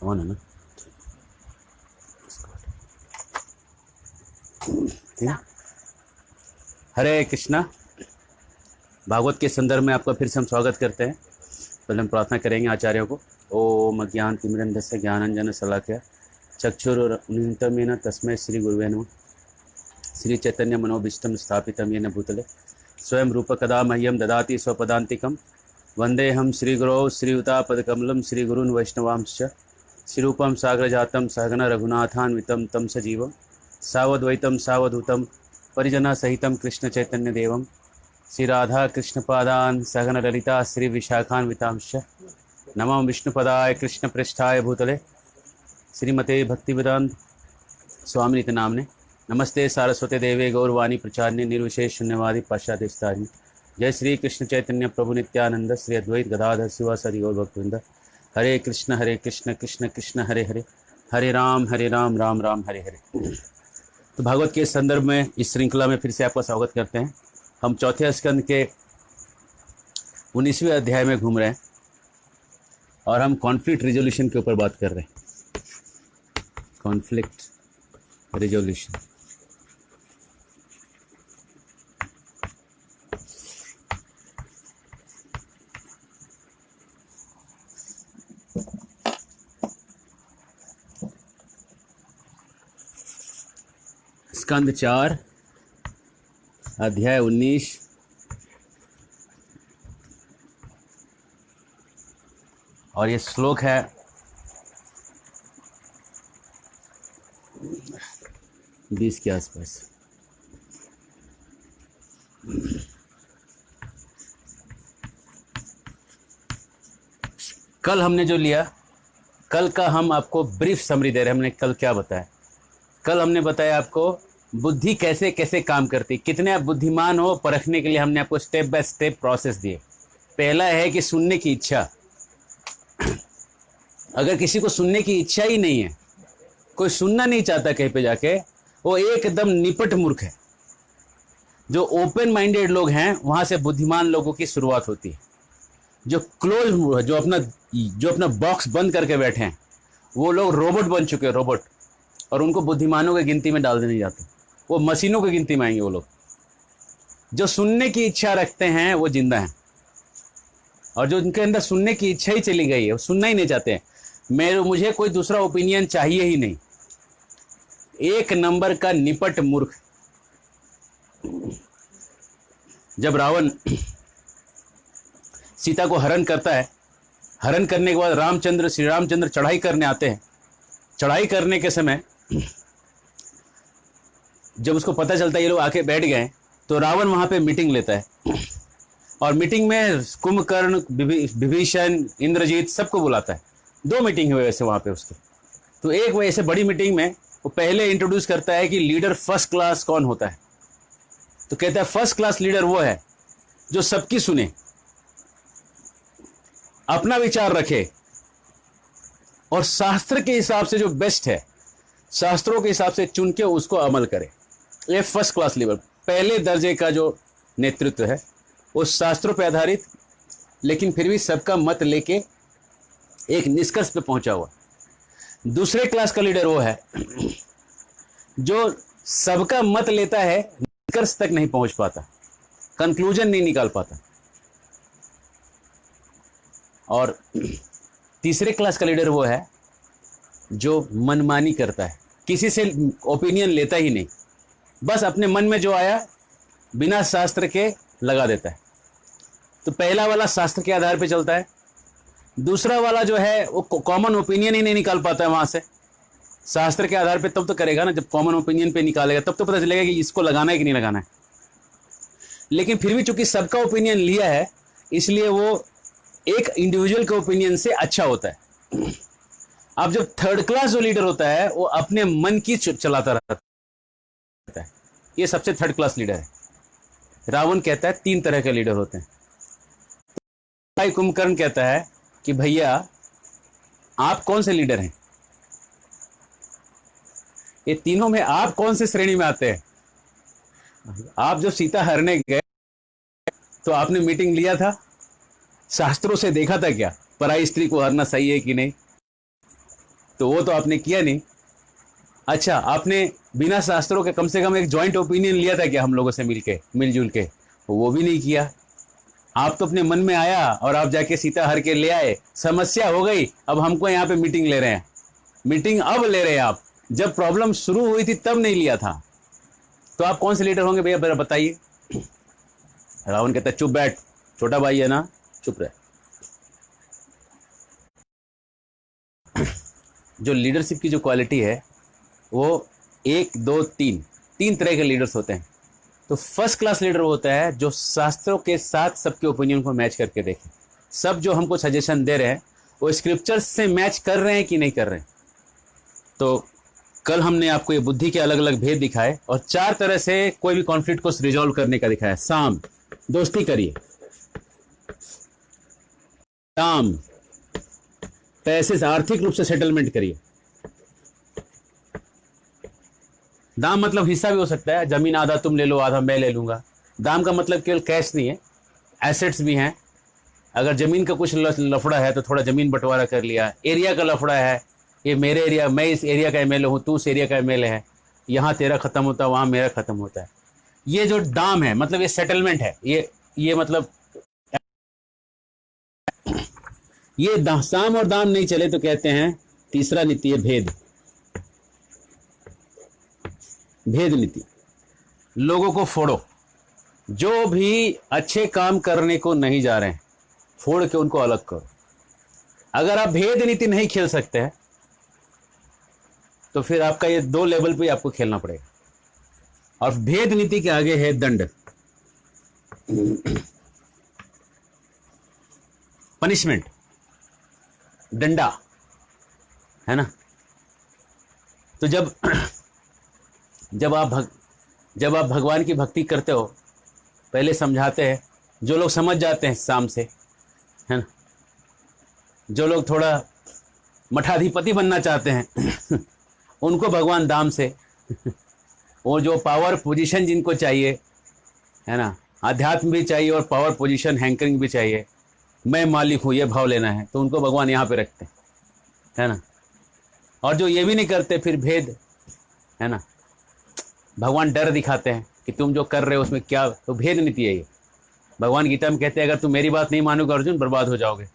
On है ना? ठीक है। हरे कृष्णा। भागवत के संदर्भ में आपका फिर से हम स्वागत करते हैं। पहले हम प्रार्थना करेंगे आचार्यों को। ओम अज्ञान तिमिरन्धस्य ज्ञानांजन शलाकया चक्षुरुन्मिलितं तस्मै श्री गुरुवे नमः। श्री चैतन्य मनोभीष्टं स्थापितं येन भूतले स्वयं रूपकदा मह्यं ददाति स्वपदान्तिकं वन्देऽहं श्रीगुरौ श्रीयुतापदकमलं श्रीगुरून् वैष्णवांश्च श्रीरूपं सागरजातं सहगण रघुनाथान्वितं तं सजीवं सावद्वैतं सावधूतं परिजनसहितं कृष्णचैतन्यदेवं श्री राधा कृष्णपादान् सहगण ललिता श्री विशाखान्वितांश्च नमो विष्णुपदाय कृष्णपृष्ठाय भूतले श्रीमते भक्तिवेदांत स्वामिनिति नामने। नमस्ते सारस्वते देवे गौरवाणी प्रचारिणे निर्विशेष शून्यवादी पाश्चात्य। जय श्री कृष्ण चैतन्य प्रभु नित्यानंद श्री अद्वैत गदाधर शिवासादि गौर भक्तवृंद। हरे कृष्ण कृष्ण कृष्ण हरे हरे, हरे राम राम राम हरे हरे। तो भागवत के संदर्भ में इस श्रृंखला में फिर से आपका स्वागत करते हैं। हम चौथे स्कंद के 19वें अध्याय में घूम रहे हैं और हम कॉन्फ्लिक्ट रिजोल्यूशन के ऊपर बात कर रहे हैं। Conflict resolution. स्कंद 4 अध्याय 19 और ये श्लोक है 20 के आसपास। कल हमने जो लिया, कल का हम आपको ब्रीफ समरी दे रहे हैं। हमने कल क्या बताया? कल हमने बताया आपको बुद्धि कैसे कैसे काम करती, कितने आप बुद्धिमान हो परखने के लिए हमने आपको स्टेप बाय स्टेप प्रोसेस दिए। पहला है कि सुनने की इच्छा। अगर किसी को सुनने की इच्छा ही नहीं है, कोई सुनना नहीं चाहता कहीं पे जाके, वो एकदम निपट मूर्ख है। जो ओपन माइंडेड लोग हैं वहां से बुद्धिमान लोगों की शुरुआत होती है। जो क्लोज, जो अपना बॉक्स बंद करके बैठे हैं, वो लोग रोबोट बन चुके हैं, रोबोट। और उनको बुद्धिमानों की गिनती में डाल देने जाते, वो मशीनों की गिनती में आएंगे वो लोग। जो सुनने की इच्छा रखते हैं वो जिंदा हैं, और जो उनके अंदर सुनने की इच्छा ही चली गई है, वो सुनना ही नहीं चाहते हैं। मुझे कोई दूसरा ओपिनियन चाहिए ही नहीं। एक नंबर का निपट मूर्ख। जब रावण सीता को हरण करता है, हरण करने के बाद श्री रामचंद्र चढ़ाई करने आते हैं। चढ़ाई करने के समय जब उसको पता चलता है ये लोग आके बैठ गए, तो रावण वहां पे मीटिंग लेता है और मीटिंग में कुंभकर्ण, विभीषण, इंद्रजीत सबको बुलाता है। 2 मीटिंग हुए वैसे वहां पे उसके। तो एक वैसे बड़ी मीटिंग में वो पहले इंट्रोड्यूस करता है कि लीडर फर्स्ट क्लास कौन होता है। तो कहता है फर्स्ट क्लास लीडर वो है जो सबकी सुने, अपना विचार रखे और शास्त्र के हिसाब से जो बेस्ट है, शास्त्रों के हिसाब से चुन के उसको अमल करे। ये फर्स्ट क्लास लीडर, पहले दर्जे का जो नेतृत्व है, वो शास्त्रों पर आधारित, लेकिन फिर भी सबका मत लेके एक निष्कर्ष पे पहुंचा हुआ। दूसरे क्लास का लीडर वो है जो सबका मत लेता है, निष्कर्ष तक नहीं पहुंच पाता, कंक्लूजन नहीं निकाल पाता। और तीसरे क्लास का लीडर वो है जो मनमानी करता है, किसी से ओपिनियन लेता ही नहीं, बस अपने मन में जो आया बिना शास्त्र के लगा देता है। तो पहला वाला शास्त्र के आधार पे चलता है, दूसरा वाला जो है वो कॉमन ओपिनियन ही नहीं निकाल पाता है वहां से। शास्त्र के आधार पे तब तो करेगा ना, जब कॉमन ओपिनियन पे निकालेगा तब तो पता चलेगा कि इसको लगाना है कि नहीं लगाना है। लेकिन फिर भी चूंकि सबका ओपिनियन लिया है, इसलिए वो एक इंडिविजुअल के ओपिनियन से अच्छा होता है। अब जब थर्ड क्लास जो लीडर होता है वो अपने मन की चलाता रहता है, ये सबसे थर्ड क्लास लीडर है। रावण कहता है 3 तरह के लीडर होते हैं। भाई कुंभकर्ण कहता है कि भैया आप कौन से लीडर हैं, ये तीनों में आप कौन से श्रेणी में आते हैं? आप जब सीता हरने गए तो आपने मीटिंग लिया था, शास्त्रों से देखा था क्या पराई स्त्री को हरना सही है कि नहीं? तो वो तो आपने किया नहीं। अच्छा, आपने बिना शास्त्रों के कम से कम एक जॉइंट ओपिनियन लिया था क्या हम लोगों से मिलजुल के? वो भी नहीं किया। आप तो अपने मन में आया और आप जाके सीता हर के ले आए, समस्या हो गई। अब हमको यहाँ पे मीटिंग ले रहे हैं। मीटिंग अब ले रहे हैं आप, जब प्रॉब्लम शुरू हुई थी तब नहीं लिया था। तो आप कौन से लीडर होंगे भैया, जरा बताइए। रावण कहता है चुप बैठ, छोटा भाई है ना, चुप रहे। जो लीडरशिप की जो क्वालिटी है वो 1 2 3 तरह के लीडर्स होते हैं। तो फर्स्ट क्लास लीडर होता है जो शास्त्रों के साथ सबके ओपिनियन को मैच करके देखे। सब जो हमको सजेशन दे रहे हैं वो स्क्रिप्चर्स से मैच कर रहे हैं कि नहीं कर रहे हैं। तो कल हमने आपको ये बुद्धि के अलग अलग भेद दिखाए और 4 तरह से कोई भी कॉन्फ्लिक्ट को रिजॉल्व करने का दिखाया। साम, दोस्ती करिए। दाम, पैसे से आर्थिक रूप से सेटलमेंट करिए। दाम मतलब हिस्सा भी हो सकता है, जमीन आधा तुम ले लो आधा मैं ले लूंगा। दाम का मतलब केवल कैश नहीं है, एसेट्स भी हैं। अगर जमीन का कुछ लफड़ा है तो थोड़ा जमीन बंटवारा कर लिया। एरिया का लफड़ा है, ये मेरे एरिया, मैं इस एरिया का एमएलए हूँ, तू उस एरिया का एमएलए है, यहाँ तेरा खत्म होता है वहाँ मेरा खत्म होता है। ये जो दाम है मतलब ये सेटलमेंट है। ये मतलब ये साम और दाम नहीं चले तो कहते हैं तीसरा नीति है भेद नीति। लोगों को फोड़ो, जो भी अच्छे काम करने को नहीं जा रहे हैं फोड़ के उनको अलग करो। अगर आप भेद नीति नहीं खेल सकते हैं तो फिर आपका ये 2 लेवल पे आपको खेलना पड़ेगा। और भेद नीति के आगे है दंड, पनिशमेंट, डंडा, है ना। तो जब आप भगवान की भक्ति करते हो, पहले समझाते हैं। जो लोग समझ जाते हैं शाम से, है ना, जो लोग थोड़ा मठाधिपति बनना चाहते हैं उनको भगवान दाम से और जो पावर पोजीशन जिनको चाहिए, है ना, अध्यात्म भी चाहिए और पावर पोजीशन हैंकरिंग भी चाहिए, मैं मालिक हूँ ये भाव लेना है, तो उनको भगवान यहाँ पे रखते हैं, है ना। और जो ये भी नहीं करते फिर भेद, है ना, भगवान डर दिखाते हैं कि तुम जो कर रहे हो उसमें क्या, तो भेद नीति है ये। भगवान गीता में कहते हैं अगर तुम मेरी बात नहीं मानोगे अर्जुन बर्बाद हो जाओगे,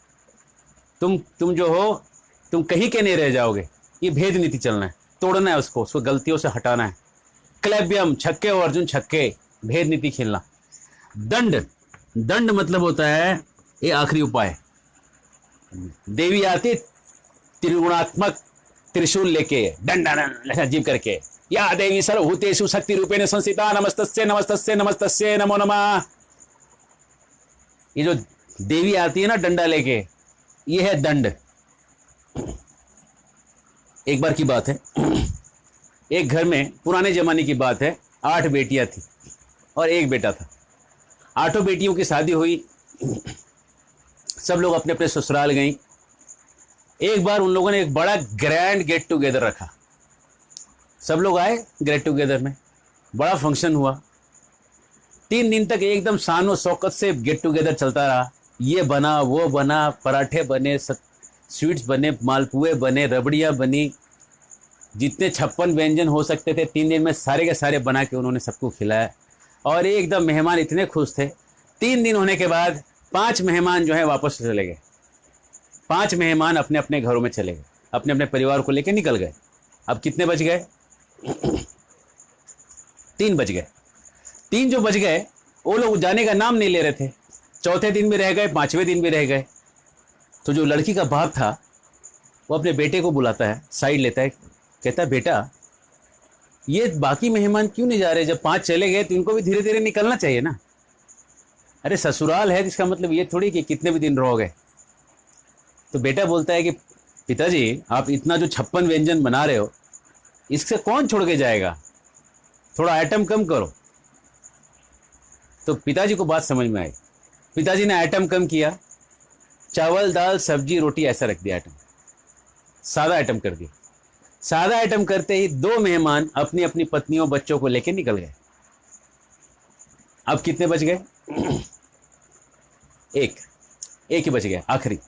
तुम जो हो तुम कहीं के नहीं रह जाओगे। ये भेद नीति चलना है, तोड़ना है उसको गलतियों से हटाना है। क्लैब्यम, छक्के हो अर्जुन छक्के, भेद नीति खेलना। दंड मतलब होता है ये आखिरी उपाय। देवी आती त्रिगुणात्मक त्रिशूल लेके डंडा जीव करके, या देवी सर्वभूतेषु शक्ति रूपेण संस्थिता नमस्तस्ये नमस्तस्ये नमस्तस्ये नमो नमः। ये जो देवी आती है ना डंडा लेके, ये है दंड। एक बार की बात है, एक घर में, पुराने जमाने की बात है, 8 बेटियां थी और 1 बेटा था। 8 बेटियों की शादी हुई, सब लोग अपने अपने ससुराल गईं। एक बार उन लोगों ने एक बड़ा ग्रैंड गेट टुगेदर रखा। सब लोग आए गेट टुगेदर में, बड़ा फंक्शन हुआ। 3 दिन तक एकदम शान और शौकत से गेट टुगेदर चलता रहा। ये बना वो बना, पराठे बने, स्वीट्स बने, मालपुए बने, रबड़ियाँ बनी, जितने 56 व्यंजन हो सकते थे 3 दिन में सारे के सारे बना के उन्होंने सबको खिलाया। और एकदम मेहमान इतने खुश थे। 3 दिन होने के बाद 5 मेहमान जो है वापस चले गए। 5 मेहमान अपने अपने घरों में चले गए, अपने अपने परिवार को लेकर निकल गए। अब कितने बच गए? 3 बच गए। 3 जो बच गए वो लोग जाने का नाम नहीं ले रहे थे। चौथे दिन भी रह गए, 5वें दिन भी रह गए। तो जो लड़की का बाप था वो अपने बेटे को बुलाता है, साइड लेता है, कहता है बेटा ये बाकी मेहमान क्यों नहीं जा रहे? जब 5 चले गए तो इनको भी धीरे धीरे निकलना चाहिए ना। अरे ससुराल है, इसका मतलब ये थोड़ी कि कितने भी दिन रहोगे। तो बेटा बोलता है कि पिताजी आप इतना जो 56 व्यंजन बना रहे हो इससे कौन छोड़ के जाएगा, थोड़ा आइटम कम करो। तो पिताजी को बात समझ में आई। पिताजी ने आइटम कम किया, चावल दाल सब्जी रोटी ऐसा रख दिया, आइटम सादा आइटम कर दिया। सादा आइटम करते ही 2 मेहमान अपनी अपनी पत्नियों बच्चों को लेकर निकल गए। अब कितने बच गए? एक ही बच गया, आखिरी।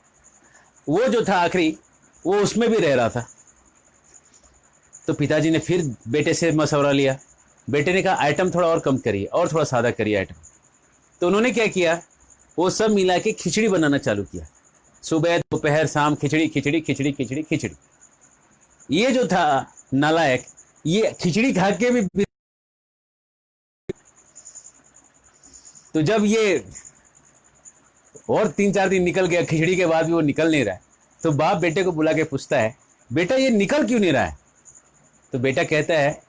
वो जो था आखिरी वो उसमें भी रह रहा था, तो पिताजी ने फिर बेटे से मशवरा लिया। बेटे ने कहा आइटम थोड़ा और कम करिए और थोड़ा सादा करिए आइटम। तो उन्होंने क्या किया, वो सब मिला के खिचड़ी बनाना चालू किया। सुबह दोपहर शाम खिचड़ी खिचड़ी खिचड़ी खिचड़ी खिचड़ी। ये जो था नालायक, ये खिचड़ी खा के भी। तो जब ये और 3-4 दिन निकल गया, खिचड़ी के बाद भी वो निकल नहीं रहा है, तो बाप बेटे को बुला के पूछता है, बेटा ये निकल क्यों नहीं रहा है? तो बेटा कहता है,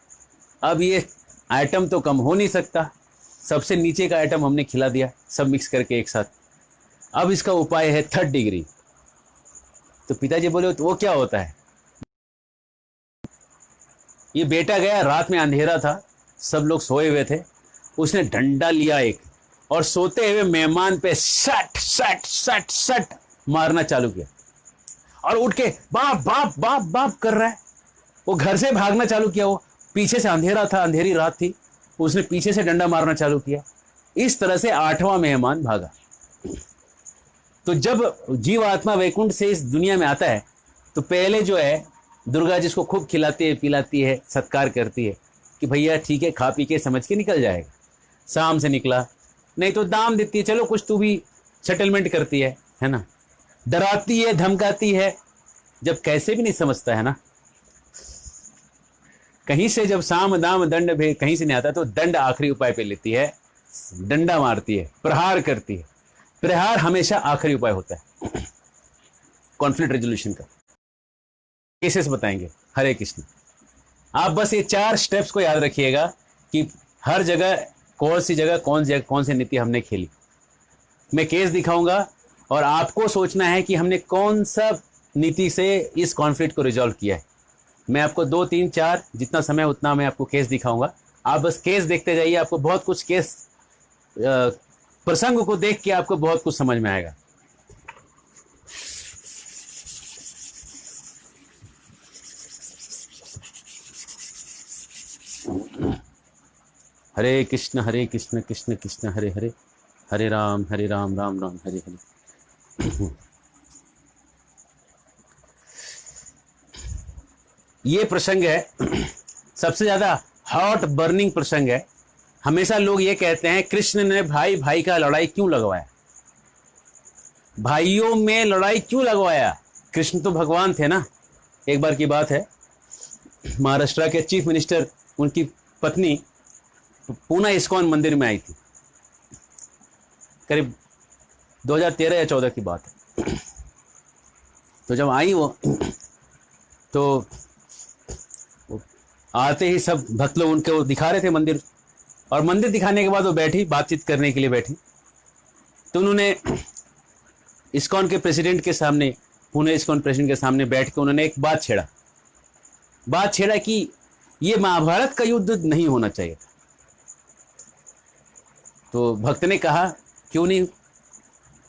अब ये आइटम तो कम हो नहीं सकता, सबसे नीचे का आइटम हमने खिला दिया सब मिक्स करके एक साथ, अब इसका उपाय है 3rd डिग्री। तो पिताजी बोले तो वो क्या होता है? ये बेटा गया, रात में अंधेरा था, सब लोग सोए हुए थे, उसने डंडा लिया एक और सोते हुए मेहमान पे सट सट सट सट मारना चालू किया और उठ के बाप बाप बाप बाप कर रहा है। वो घर से भागना चालू किया, वो पीछे से अंधेरा था, अंधेरी रात थी, उसने पीछे से डंडा मारना चालू किया। इस तरह से 8वां मेहमान भागा। तो जब जीव आत्मा वैकुंठ से इस दुनिया में आता है तो पहले जो है दुर्गा जिसको खूब खिलाती है पिलाती है सत्कार करती है कि भैया ठीक है खा पी के समझ के निकल जाएगा। शाम से निकला, नहीं तो दाम देती है, चलो कुछ तू भी सेटलमेंट करती है ना, डराती है धमकाती है, जब कैसे भी नहीं समझता है ना। कहीं से जब साम दाम दंड भी कहीं से नहीं आता तो दंड आखिरी उपाय पे लेती है, डंडा मारती है, प्रहार करती है। प्रहार हमेशा आखिरी उपाय होता है कॉन्फ्लिक्ट रेजोल्यूशन का। केसेस बताएंगे। हरे कृष्ण। आप बस ये 4 स्टेप्स को याद रखिएगा कि हर जगह कौन सी जगह कौन सी नीति हमने खेली। मैं केस दिखाऊंगा और आपको सोचना है कि हमने कौन सा नीति से इस कॉन्फ्लिक्ट को रिजॉल्व किया है। मैं आपको 2 3 4 जितना समय उतना मैं आपको केस दिखाऊंगा। आप बस केस देखते जाइए, आपको बहुत कुछ केस प्रसंग को देख के आपको बहुत कुछ समझ में आएगा। हरे कृष्ण कृष्ण कृष्ण हरे हरे, हरे राम राम राम हरे हरे। ये प्रसंग है सबसे ज्यादा हॉट बर्निंग प्रसंग है। हमेशा लोग ये कहते हैं कृष्ण ने भाई भाई का लड़ाई क्यों लगवाया, भाइयों में लड़ाई क्यों लगवाया? कृष्ण तो भगवान थे ना। एक बार की बात है, महाराष्ट्र के चीफ मिनिस्टर उनकी पत्नी पूना इस्कॉन मंदिर में आई थी, करीब 2013 या 14 की बात है। तो जब आई वो तो आते ही सब भक्त लोग उनको दिखा रहे थे मंदिर, और मंदिर दिखाने के बाद वो बैठी, बातचीत करने के लिए बैठी। तो उन्होंने इस्कॉन के प्रेसिडेंट के सामने, पुणे इस्कॉन प्रेसिडेंट के सामने बैठ के उन्होंने एक बात छेड़ा कि ये महाभारत का युद्ध नहीं होना चाहिए था। तो भक्त ने कहा क्यों नहीं?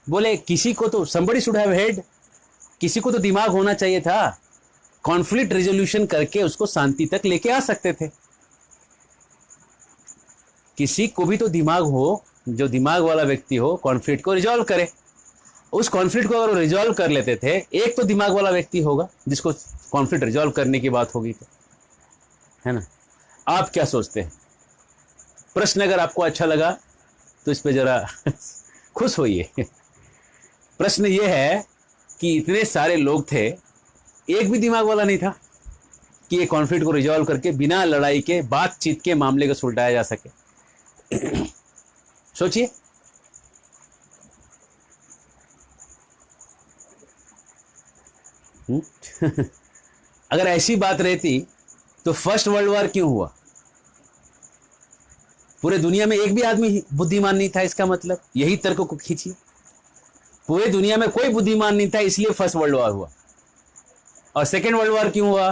बोले किसी को तो somebody should have head, किसी को तो दिमाग होना चाहिए था, कॉन्फ्लिक्ट रेजोल्यूशन करके उसको शांति तक लेके आ सकते थे। किसी को भी तो दिमाग हो, जो दिमाग वाला व्यक्ति हो कॉन्फ्लिक्ट को रिजॉल्व करे। उस कॉन्फ्लिक्ट को अगर रिजॉल्व कर लेते थे, एक तो दिमाग वाला व्यक्ति होगा जिसको कॉन्फ्लिक्ट रिजॉल्व करने की बात होगी, तो है ना। आप क्या सोचते हैं? प्रश्न अगर आपको अच्छा लगा तो इस पे जरा खुश होइए। प्रश्न ये है कि इतने सारे लोग थे, एक भी दिमाग वाला नहीं था कि ये कॉन्फ्लिक्ट को रिजॉल्व करके बिना लड़ाई के बातचीत के मामले को सुलटाया जा सके। सोचिए। अगर ऐसी बात रहती तो फर्स्ट वर्ल्ड वॉर क्यों हुआ? पूरे दुनिया में एक भी आदमी बुद्धिमान नहीं था, इसका मतलब यही तर्क को खींचिए। पूरे दुनिया में कोई बुद्धिमान नहीं था, इसलिए फर्स्ट वर्ल्ड वॉर हुआ। और सेकेंड वर्ल्ड वॉर क्यों हुआ?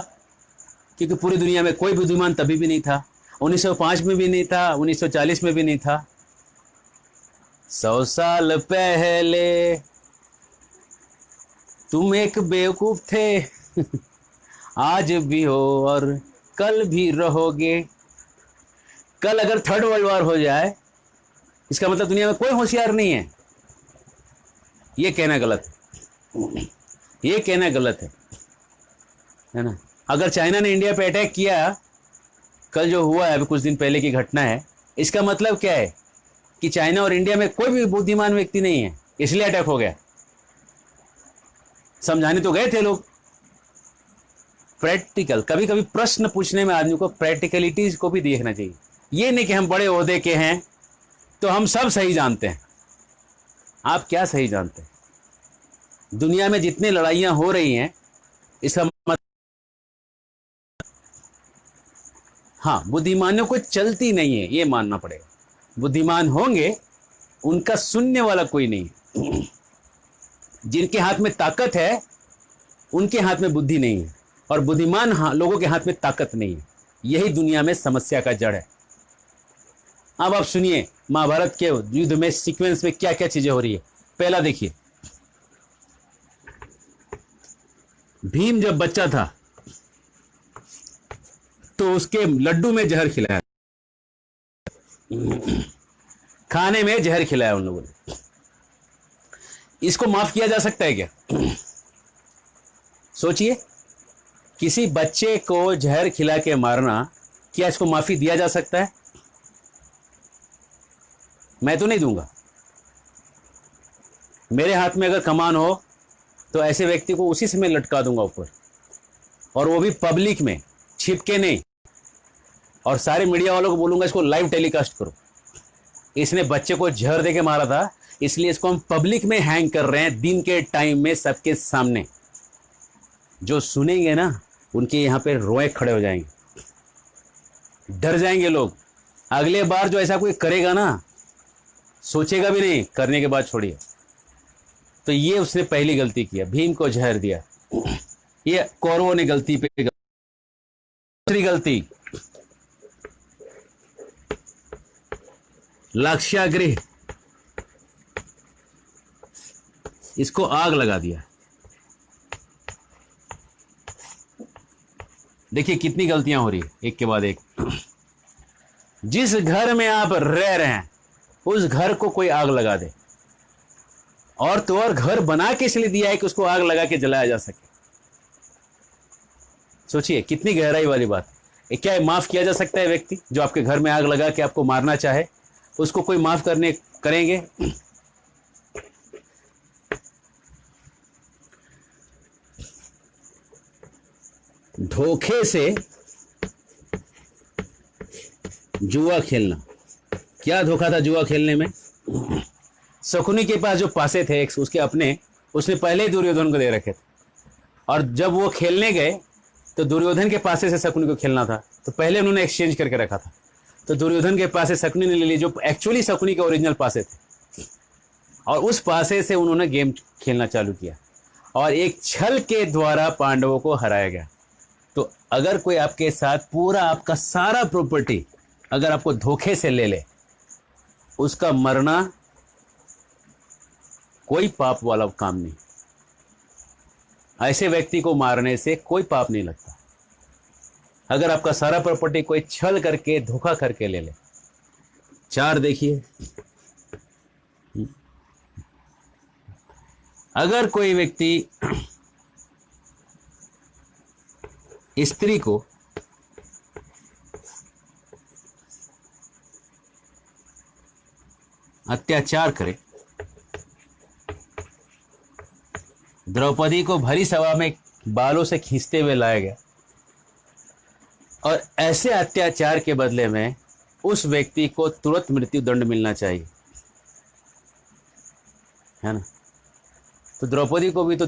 क्योंकि पूरी दुनिया में कोई बुद्धिमान तभी भी नहीं था। 1905 में भी नहीं था, 1940 में भी नहीं था। 100 साल पहले तुम एक बेवकूफ थे, आज भी हो और कल भी रहोगे। कल अगर थर्ड वर्ल्ड वॉर हो जाए, इसका मतलब दुनिया में कोई होशियार नहीं है। ये कहना गलत है, ये कहना गलत है ना। अगर चाइना ने इंडिया पे अटैक किया, कल जो हुआ है अभी कुछ दिन पहले की घटना है, इसका मतलब क्या है कि चाइना और इंडिया में कोई भी बुद्धिमान व्यक्ति नहीं है, इसलिए अटैक हो गया। समझाने तो गए थे लोग। प्रैक्टिकल, कभी कभी प्रश्न पूछने में आदमी को प्रैक्टिकलिटीज को भी देखना चाहिए। ये नहीं कि हम बड़े ओहदे के हैं तो हम सब सही जानते हैं। आप क्या सही जानते हैं? दुनिया में जितनी लड़ाइयां हो रही हैं, इसका मतलब हाँ, बुद्धिमानों को चलती नहीं है, ये मानना पड़ेगा। बुद्धिमान होंगे, उनका सुनने वाला कोई नहीं है। जिनके हाथ में ताकत है, उनके हाथ में बुद्धि नहीं है, और बुद्धिमान लोगों के हाथ में ताकत नहीं है। यही दुनिया में समस्या का जड़ है। अब आप सुनिए, महाभारत के युद्ध में सीक्वेंस में क्या क्या चीजें हो रही है। पहला देखिए, भीम जब बच्चा था तो उसके लड्डू में जहर खिलाया, खाने में जहर खिलाया उन लोगों ने। इसको माफ किया जा सकता है क्या? सोचिए, किसी बच्चे को जहर खिला के मारना, क्या इसको माफी दिया जा सकता है? मैं तो नहीं दूंगा। मेरे हाथ में अगर कमान हो तो ऐसे व्यक्ति को उसी समय लटका दूंगा ऊपर, और वो भी पब्लिक में, छिपके नहीं। और सारे मीडिया वालों को बोलूंगा इसको लाइव टेलीकास्ट करो। इसने बच्चे को जहर देके मारा था, इसलिए इसको हम पब्लिक में हैंग कर रहे हैं, दिन के टाइम में सबके सामने। जो सुनेंगे ना, उनके यहां पे रोए खड़े हो जाएंगे, डर जाएंगे लोग। अगले बार जो ऐसा कोई करेगा ना, सोचेगा भी नहीं, करने के बाद छोड़िए। तो ये उसने पहली गलती किया, भीम को जहर दिया। ये कौरवों ने गलती पे दूसरी गलती, लाक्षागृह, इसको आग लगा दिया। देखिए कितनी गलतियां हो रही है, एक के बाद एक। जिस घर में आप रह रहे हैं, उस घर को कोई आग लगा दे, और तो और घर बना के इसलिए दिया है कि उसको आग लगा के जलाया जा सके। सोचिए कितनी गहराई वाली बात है। क्या है, माफ किया जा सकता है? व्यक्ति जो आपके घर में आग लगा के आपको मारना चाहे, उसको कोई माफ करेंगे? धोखे से जुआ खेलना। क्या धोखा था जुआ खेलने में? शकुनी के पास जो पासे थे उसके अपने, उसने पहले ही दुर्योधन को दे रखे थे, और जब वो खेलने गए तो दुर्योधन के पासे से शकुनी को खेलना था, तो पहले उन्होंने एक्सचेंज करके रखा था। तो दुर्योधन के पासे शकुनी ने ले लिए, जो एक्चुअली शकुनी के ओरिजिनल पासे थे, और उस पासे से उन्होंने गेम खेलना चालू किया, और एक छल के द्वारा पांडवों को हराया गया। तो अगर कोई आपके साथ पूरा आपका सारा प्रॉपर्टी अगर आपको धोखे से ले ले, उसका मरना कोई पाप वाला काम नहीं। ऐसे व्यक्ति को मारने से कोई पाप नहीं लगता। अगर आपका सारा प्रॉपर्टी कोई छल करके, धोखा करके ले ले। 4 देखिए, अगर कोई व्यक्ति स्त्री को अत्याचार करे, द्रौपदी को भरी सभा में बालों से खींचते हुए लाया गया, और ऐसे अत्याचार के बदले में उस व्यक्ति को तुरंत मृत्यु दंड मिलना चाहिए, है ना? तो द्रौपदी को भी तो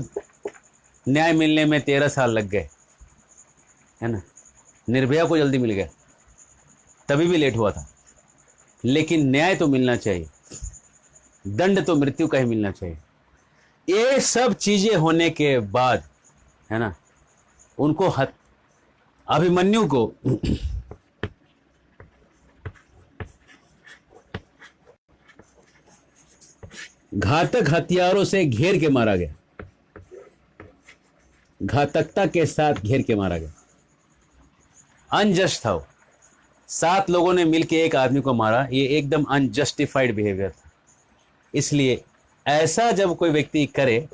न्याय मिलने में 13 साल लग गए, है ना? निर्भया को जल्दी मिल गया, तभी भी लेट हुआ था, लेकिन न्याय तो मिलना चाहिए, दंड तो मृत्यु का ही मिलना चाहिए। ये सब चीजें होने के बाद, है ना, उनको अभिमन्यु को घातक हथियारों से घेर के मारा गया, घातकता के साथ घेर के मारा गया। अनजस्ट था वो। 7 लोगों ने मिलकर एक आदमी को मारा, ये एकदम अनजस्टिफाइड बिहेवियर था। इसलिए ऐसा जब कोई व्यक्ति करे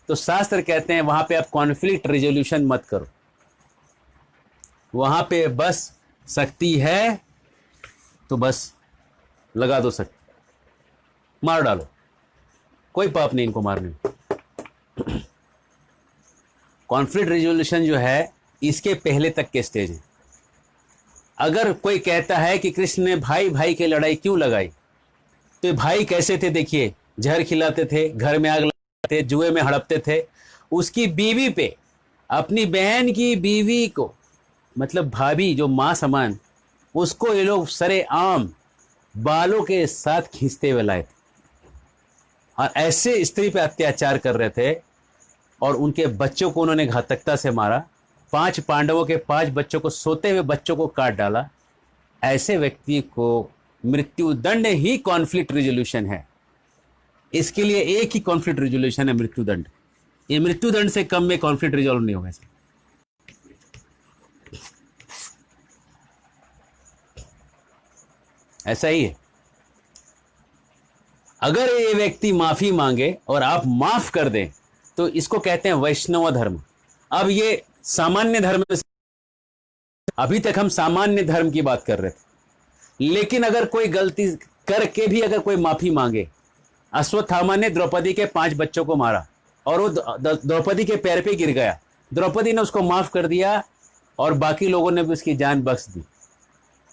तो शास्त्र कहते हैं वहां पे आप कॉन्फ्लिक्ट रिजोल्यूशन मत करो। वहां पे बस शक्ति है तो बस लगा दो शक्ति, मार डालो, कोई पाप नहीं इनको मारने में। कॉन्फ्लिक्ट रिजोल्यूशन जो है इसके पहले तक के स्टेज है। अगर कोई कहता है कि कृष्ण ने भाई भाई की लड़ाई क्यों लगाई, तो भाई कैसे थे देखिए, जहर खिलाते थे, घर में आग लगाते थे, जुए में हड़पते थे, उसकी बीवी पे, अपनी बहन की बीवी को, मतलब भाभी जो माँ समान, उसको ये लोग सरेआम बालों के साथ खींचते हुए लाए थे और ऐसे स्त्री पे अत्याचार कर रहे थे और उनके बच्चों को उन्होंने घातकता से मारा। 5 पांडवों के 5 बच्चों को, सोते हुए बच्चों को काट डाला। ऐसे व्यक्ति को मृत्यु दंड ही कॉन्फ्लिक्ट रिजोल्यूशन है। इसके लिए एक ही कॉन्फ्लिक्ट रिजोल्यूशन है, मृत्यु दंड। ये मृत्यु दंड से कम में कॉन्फ्लिक्ट रिजोल्व नहीं होगा। ऐसा ही है। अगर ये व्यक्ति माफी मांगे और आप माफ कर दें तो इसको कहते हैं वैष्णव धर्म। अब ये सामान्य धर्म, अभी तक हम सामान्य धर्म की बात कर रहे थे, लेकिन अगर कोई गलती करके भी अगर कोई माफी मांगे, अश्वत्थामा ने द्रौपदी के 5 बच्चों को मारा और वो द्रौपदी के पैर पे गिर गया, द्रौपदी ने उसको माफ कर दिया और बाकी लोगों ने भी उसकी जान बख्श दी।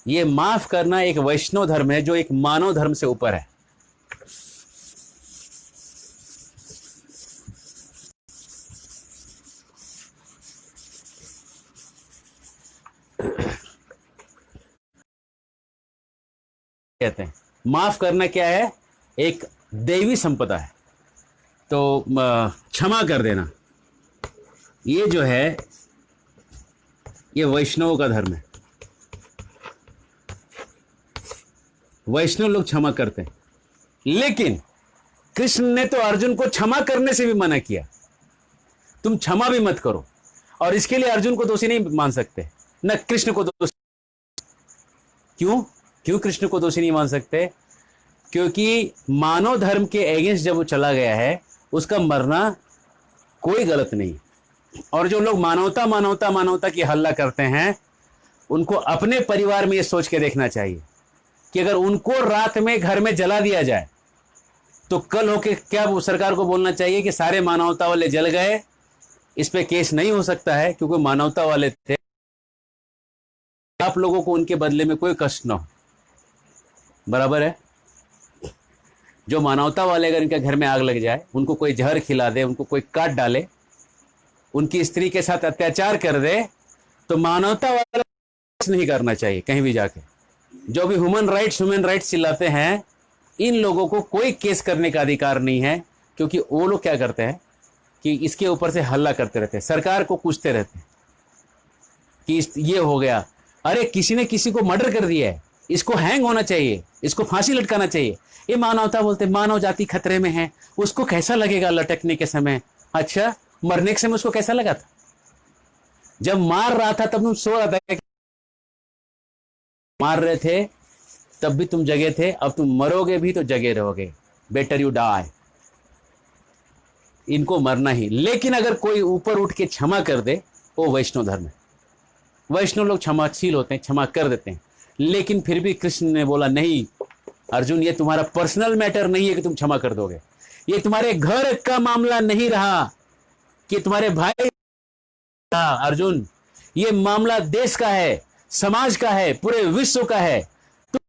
ये माफ करना एक वैष्णव धर्म है जो एक मानव धर्म से ऊपर है। कहते हैं माफ करना क्या है, एक दैवी संपदा है। तो क्षमा कर देना ये जो है ये वैष्णवों का धर्म है। वैष्णव लोग क्षमा करते हैं, लेकिन कृष्ण ने तो अर्जुन को क्षमा करने से भी मना किया। तुम क्षमा भी मत करो, और इसके लिए अर्जुन को दोषी नहीं मान सकते, न कृष्ण को दोषी। क्यों कृष्ण को दोषी नहीं मान सकते? क्योंकि मानव धर्म के अगेंस्ट जब वो चला गया है, उसका मरना कोई गलत नहीं। और जो लोग मानवता मानवता मानवता की हल्ला करते हैं, उनको अपने परिवार में ये सोच के देखना चाहिए कि अगर उनको रात में घर में जला दिया जाए तो कल होके क्या वो सरकार को बोलना चाहिए कि सारे मानवता वाले जल गए, इस पे केस नहीं हो सकता है क्योंकि मानवता वाले थे। आप लोगों को उनके बदले में कोई कष्ट ना हो, बराबर है। जो मानवता वाले अगर इनके घर में आग लग जाए, उनको कोई जहर खिला दे, उनको कोई काट डाले, उनकी स्त्री के साथ अत्याचार कर दे, तो मानवता वाला नहीं करना चाहिए कहीं भी जाके। जो भी ह्यूमन राइट्स चिल्लाते हैं, इन लोगों को कोई केस करने का अधिकार नहीं है, क्योंकि वो लोग क्या करते हैं कि इसके ऊपर से हल्ला करते रहते हैं, सरकार को पूछते रहते हैं कि ये हो गया, अरे किसी ने किसी को मर्डर कर दिया है, इसको हैंग होना चाहिए, इसको फांसी लटकाना चाहिए। ये मानवता बोलते, मानव जाति खतरे में है, उसको कैसा लगेगा लटकने के समय? अच्छा, मरने के समय उसको कैसा लगा था? जब मार रहा था तब तुम सो रहा था, मार रहे थे तब भी तुम जगे थे, अब तुम मरोगे भी तो जगे रहोगे। Better you die. इनको मरना ही। लेकिन अगर कोई ऊपर उठ के क्षमा कर दे, वो वैष्णव धर्म है। वैष्णव लोग क्षमाशील होते हैं, क्षमा कर देते हैं। लेकिन फिर भी कृष्ण ने बोला, नहीं अर्जुन, ये तुम्हारा पर्सनल मैटर नहीं है कि तुम क्षमा कर दोगे। ये तुम्हारे घर का मामला नहीं रहा कि तुम्हारे भाई। अर्जुन, ये मामला देश का है, समाज का है, पूरे विश्व का है। तुम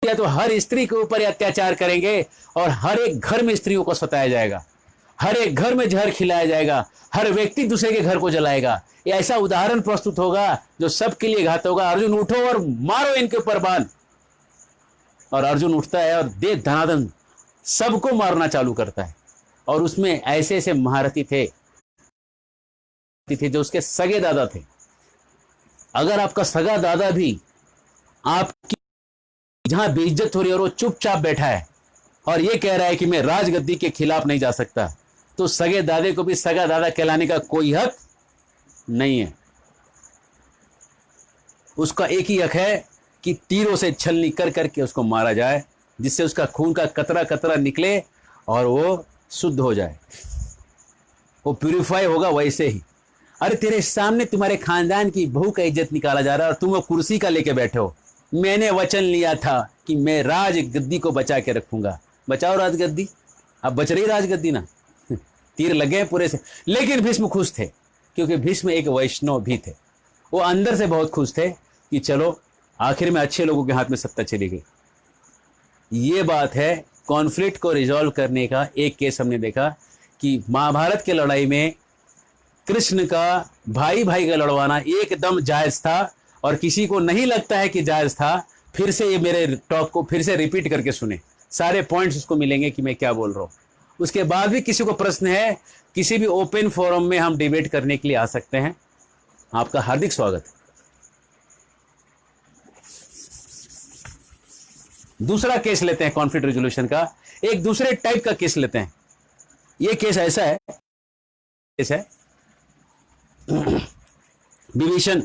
या तो हर स्त्री के ऊपर अत्याचार करेंगे और हर एक घर में स्त्रियों को सताया जाएगा, हर एक घर में जहर खिलाया जाएगा, हर व्यक्ति दूसरे के घर को जलाएगा। ये ऐसा उदाहरण प्रस्तुत होगा जो सबके लिए घात होगा। अर्जुन, उठो और मारो इनके ऊपर बाण। और अर्जुन उठता है और दे धनाधन सबको मारना चालू करता है। और उसमें ऐसे ऐसे महारथी थे जो उसके सगे दादा थे। अगर आपका सगा दादा भी आपकी जहां बेइज्जत हो रही है और वो चुपचाप बैठा है और ये कह रहा है कि मैं राजगद्दी के खिलाफ नहीं जा सकता, तो सगे दादे को भी सगा दादा कहलाने का कोई हक नहीं है। उसका एक ही हक है कि तीरों से छलनी कर करके उसको मारा जाए, जिससे उसका खून का कतरा कतरा निकले और वो शुद्ध हो जाए, वो प्यूरिफाई होगा वैसे ही। अरे तेरे सामने तुम्हारे खानदान की बहू का इज्जत निकाला जा रहा है और तुम वो कुर्सी का लेके बैठे हो। मैंने वचन लिया था कि मैं राज गद्दी को बचा के रखूंगा। बचाओ राज गद्दी, अब बच रही राज गद्दी ना। तीर लगे पूरे से। लेकिन भीष्म खुश थे, क्योंकि भीष्म एक वैष्णव भी थे। वो अंदर से बहुत खुश थे कि चलो आखिर में अच्छे लोगों के हाथ में सत्ता चली गई। ये बात है कॉन्फ्लिक्ट को रिजॉल्व करने का। एक केस हमने देखा कि महाभारत की लड़ाई में कृष्ण का भाई भाई का लड़वाना एकदम जायज था, और किसी को नहीं लगता है कि जायज था, फिर से ये मेरे टॉक को फिर से रिपीट करके सुने, सारे पॉइंट्स उसको मिलेंगे कि मैं क्या बोल रहा हूं। उसके बाद भी किसी को प्रश्न है, किसी भी ओपन फोरम में हम डिबेट करने के लिए आ सकते हैं। आपका हार्दिक स्वागत है। दूसरा केस लेते हैं कॉन्फ्लिक्ट रेजोल्यूशन का। एक दूसरे टाइप का केस लेते हैं। ये केस ऐसा है, केस है विभीषण।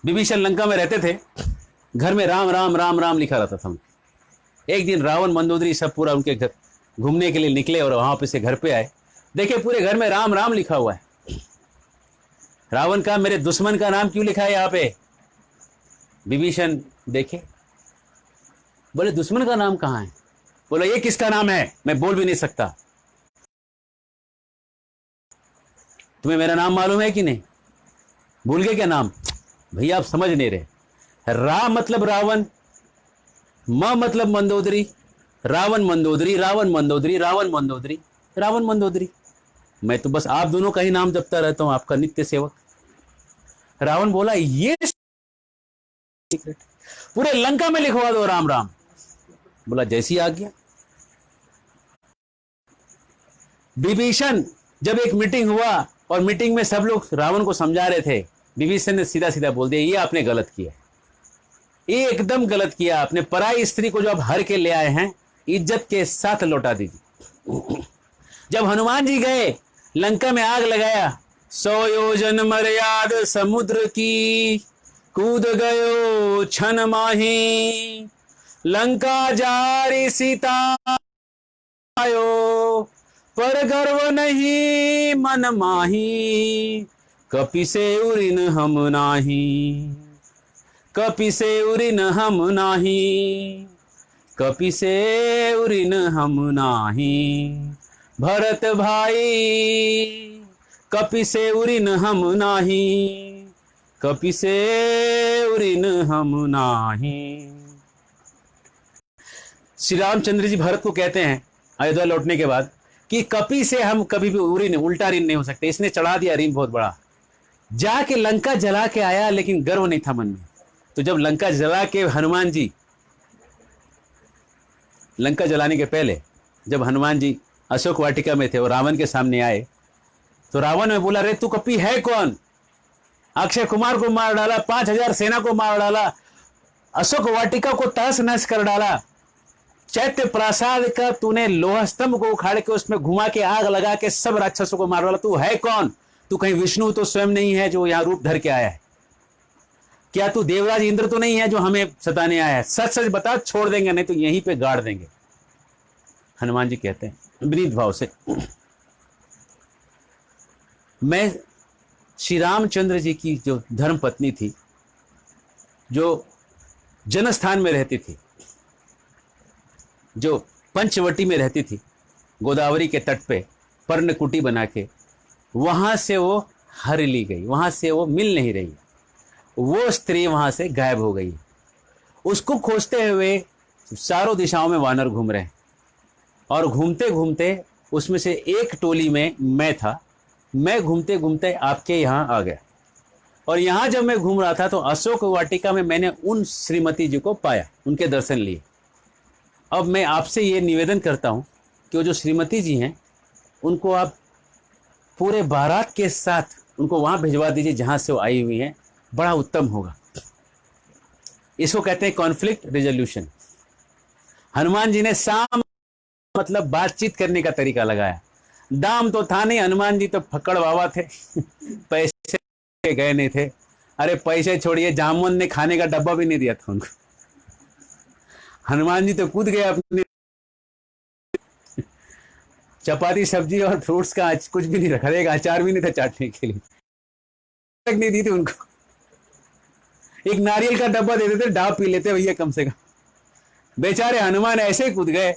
विभीषण लंका में रहते थे। घर में राम राम राम राम लिखा रहता था। एक दिन रावण मंदोदरी सब पूरा उनके घर घूमने के लिए निकले और वहां पे से घर पे आए, देखे पूरे घर में राम राम लिखा हुआ है। रावण का मेरे दुश्मन का नाम क्यों लिखा है यहाँ पे? विभीषण देखे, बोले दुश्मन का नाम कहां है? बोला ये किसका नाम है? मैं बोल भी नहीं सकता। तुम्हें मेरा नाम मालूम है कि नहीं? भूल गए क्या नाम? भैया आप समझ नहीं रहे। रा मतलब रावण, म मतलब मंदोदरी, रावण मंदोदरी, रावण मंदोदरी, रावण मंदोदरी, रावण मंदोदरी। मैं तो बस आप दोनों का ही नाम जपता रहता हूं, आपका नित्य सेवक। रावण बोला ये सीक्रेट पूरे लंका में लिखवा दो राम राम। बोला जैसी आ गया। विभीषण जब एक मीटिंग हुआ और मीटिंग में सब लोग रावण को समझा रहे थे, विभीषण ने सीधा सीधा बोल दिया ये आपने गलत किया, ये एकदम गलत किया आपने। पराई स्त्री को जो आप हर के ले आए हैं, इज्जत के साथ लौटा दीजिए। जब हनुमान जी गए लंका में आग लगाया, 100 योजन मर्याद समुद्र की, कूद गयो छन माही, लंका जारी सीता आयो, पर गर्व नहीं मन माही, कपि से उरिन हम नाही, कपि से उरिन हम नाही, कपि से उरिन हम नाही, भरत भाई कपि से उरिन हम नाही, कपि से उरिन हम नाही। श्री रामचंद्र जी भरत को कहते हैं अयोध्या लौटने के बाद कि कपि से हम कभी भी उरिन उल्टा ऋण नहीं हो सकते। इसने चढ़ा दिया ऋण बहुत बड़ा, जाके लंका जला के आया, लेकिन गर्व नहीं था मन में। तो जब लंका जला के हनुमान जी, लंका जलाने के पहले जब हनुमान जी अशोक वाटिका में थे और रावण के सामने आए, तो रावण ने बोला रे तू कपि है कौन? अक्षय कुमार को मार डाला, 5000 सेना को मार डाला, अशोक वाटिका को तहस नहस कर डाला, चैत्य प्रासाद का तूने लोहा स्तंभ को उखाड़ के उसमें घुमा के आग लगा के सब राक्षसों को मार डाला। तू है कौन? तू कहीं विष्णु तो स्वयं नहीं है जो यहां रूप धर के आया है? क्या तू देवराज इंद्र तो नहीं है जो हमें सताने आया है? सच सच बता, छोड़ देंगे नहीं तो यहीं पे गाड़ देंगे। हनुमान जी कहते हैं विनीत भाव से, मैं श्री रामचंद्र जी की जो धर्म पत्नी थी, जो जनस्थान में रहती थी, जो पंचवटी में रहती थी, गोदावरी के तट पे पर्णकुटी बना के, वहां से वो हर ली गई, वहां से वो मिल नहीं रही। वो स्त्री वहां से गायब हो गई। उसको खोजते हुए चारों दिशाओं में वानर घूम रहे हैं, और घूमते घूमते उसमें से एक टोली में मैं था। मैं घूमते घूमते आपके यहाँ आ गया, और यहाँ जब मैं घूम रहा था तो अशोक वाटिका में मैंने उन श्रीमती जी को पाया, उनके दर्शन लिए। अब मैं आपसे ये निवेदन करता हूँ कि वो जो श्रीमती जी हैं उनको आप पूरे बारात के साथ उनको वहाँ भिजवा दीजिए जहाँ से वो आई हुई हैं, बड़ा उत्तम होगा। इसको कहते हैं कॉन्फ्लिक्ट रिजोल्यूशन। हनुमान जी ने साम मतलब बातचीत करने का तरीका लगाया। दाम तो था नहीं, हनुमान जी तो फक्कड़ बाबा थे। पैसे गए नहीं थे। अरे पैसे छोड़िए, जामुन ने खाने का डब्बा भी नहीं दिया था उनको। हनुमान जी तो कूद गए अपने चपाती सब्जी और फ्रूट्स का कुछ भी नहीं रखा था, एक अचार भी नहीं था चाटने के लिए, तक नहीं दी थी उनको। एक नारियल का डब्बा दे देते, डाब पी लेते भैया कम से कम। बेचारे हनुमान ऐसे ही कूद गए।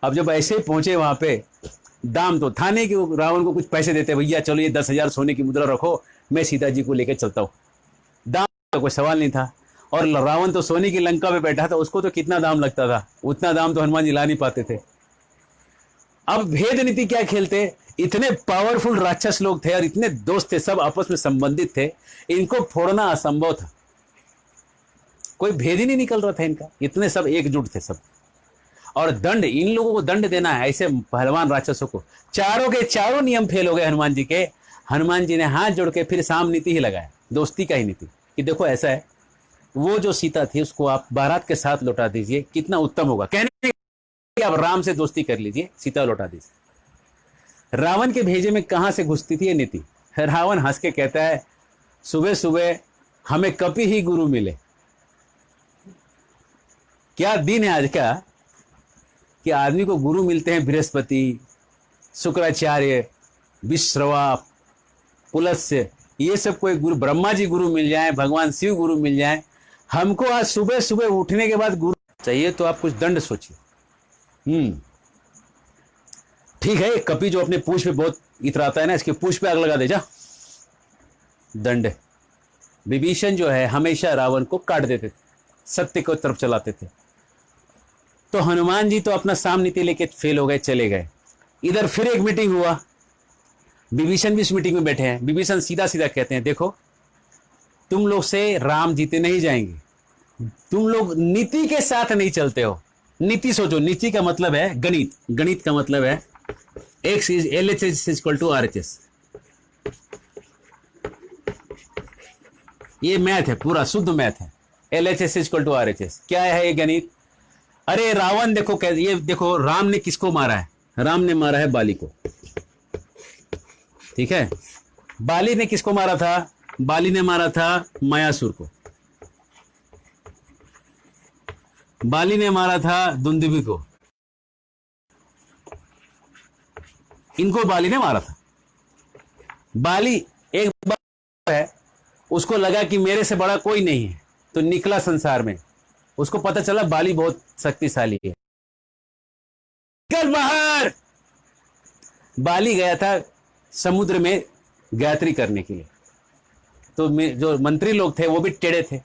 अब जब ऐसे ही पहुंचे वहां पे, दाम तो था नहीं कि रावण को कुछ पैसे देते, भैया चलो ये 10,000 सोने की मुद्रा रखो, मैं सीता जी को लेकर चलता हूं। दाम का कोई सवाल नहीं था। और रावण तो सोने की लंका पे बैठा था, उसको तो कितना दाम लगता था, उतना दाम तो हनुमान जी ला नहीं पाते थे। अब भेद नीति क्या खेलते, इतने पावरफुल राक्षस लोग थे और इतने दोस्त थे, सब आपस में संबंधित थे, इनको फोड़ना असंभव था, कोई भेद ही नहीं निकल रहा था इनका, इतने सब एकजुट थे सब। और दंड, इन लोगों को दंड देना है ऐसे पहलवान राक्षसों को। चारों के चारों नियम फेल हो गए हनुमान जी के। हनुमान जी ने हाथ जोड़ के फिर साम नीति ही लगाया, दोस्ती का ही नीति, कि देखो ऐसा है, वो जो सीता थी उसको आप बारात के साथ लौटा दीजिए, कितना उत्तम होगा। कहने कि आप राम से दोस्ती कर लीजिए, सीता लौटा दीजिए। रावण के भेजे में कहां से घुसती थी ये नीति। रावण हंस के कहता है, सुबह सुबह हमें कपि ही गुरु मिले। क्या दिन है आज का कि आदमी को गुरु मिलते हैं, बृहस्पति, शुक्राचार्य, विश्रवा, पुलस्त्य, ये सब कोई गुरु, ब्रह्मा जी गुरु मिल जाए, भगवान शिव गुरु मिल जाए। हमको आज सुबह सुबह उठने के बाद गुरु चाहिए, तो आप कुछ दंड सोचिए। ठीक है, कपि जो अपने पूंछ पे बहुत इतराता है ना, इसके पूंछ पे आग लगा दे जा, दंड। विभीषण जो है हमेशा रावण को काट देते थे, सत्य को तरफ चलाते थे। तो हनुमान जी तो अपना साम नीति लेके फेल हो गए, चले गए। इधर फिर एक मीटिंग हुआ, विभीषण भी इस मीटिंग में बैठे हैं। विभीषण सीधा सीधा कहते हैं, देखो तुम लोग से राम जीते नहीं जाएंगे, तुम लोग नीति के साथ नहीं चलते हो। नीति सोचो, नीति का मतलब है गणित, गणित का मतलब है X is LHS is equal to RHS। ये मैथ है, पूरा शुद्ध मैथ है। LHS is equal to RHS क्या है ये गणित। अरे रावण देखो, ये देखो राम ने किसको मारा है, राम ने मारा है बाली को, ठीक है। बाली ने किसको मारा था, बाली ने मारा था मायासुर को, बाली ने मारा था दुंदुभि को, इनको बाली ने मारा था। बाली एक बार है, उसको लगा कि मेरे से बड़ा कोई नहीं है, तो निकला संसार में, उसको पता चला बाली बहुत शक्तिशाली है, निकल बाहर। बाली गया था समुद्र में गायत्री करने के लिए, तो जो मंत्री लोग थे वो भी टेढ़े थे,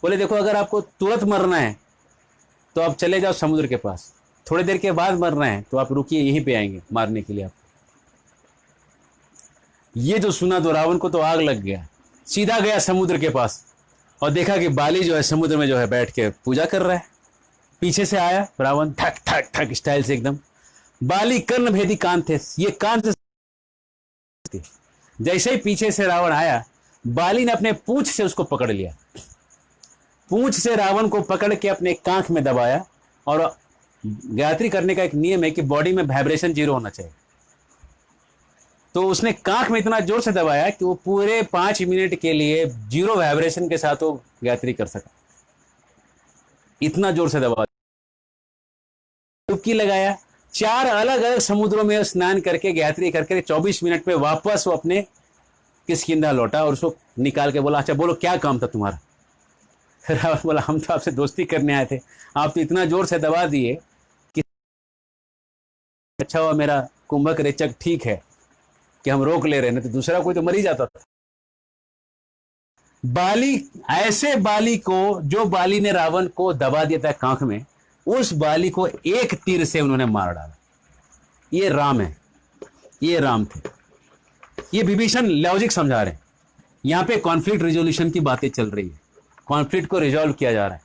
बोले देखो अगर आपको तुरंत मरना है तो आप चले जाओ समुद्र के पास, थोड़ी देर के बाद मरना है तो आप रुकिए, यहीं पे आएंगे मारने के लिए आप। ये जो सुना तो रावण को तो आग लग गया, सीधा गया समुद्र के पास और देखा कि बाली जो है समुद्र में जो है बैठ के पूजा कर रहा है। पीछे से आया रावण, ठक ठक ठक स्टाइल से एकदम। बाली कर्ण भेदी कान थे, ये कान से जैसे ही पीछे से रावण आया, बाली ने अपने पूंछ से उसको पकड़ लिया, पूंछ से रावण को पकड़ के अपने कांख में दबाया। और गायत्री करने का एक नियम है कि बॉडी में वाइब्रेशन 0 होना चाहिए, तो उसने कांख में इतना जोर से दबाया कि वो पूरे 5 मिनट के लिए 0 वाइब्रेशन के साथ वो गायत्री कर सका, इतना जोर से दबा। डुबकी लगाया, 4 अलग अलग समुद्रों में स्नान करके गायत्री करके 24 मिनट में वापस वो अपने किष्किंधा लौटा और उसको निकाल के बोला, अच्छा बोलो क्या काम था तुम्हारा। रावण बोला, हम तो आपसे दोस्ती करने आए थे, आप तो इतना जोर से दबा दिए कि अच्छा हुआ मेरा कुंभक रेचक ठीक है कि हम रोक ले रहे, नहीं तो दूसरा कोई तो मर ही जाता था। बाली, ऐसे बाली को, जो बाली ने रावण को दबा दिया था कांख में, उस बाली को एक तीर से उन्होंने मार डाला। ये राम है, ये राम थे। ये विभीषण लॉजिक समझा रहे हैं, यहां पे कॉन्फ्लिक्ट रिजोल्यूशन की बातें चल रही है, कॉन्फ्लिक्ट को रिजॉल्व किया जा रहा है।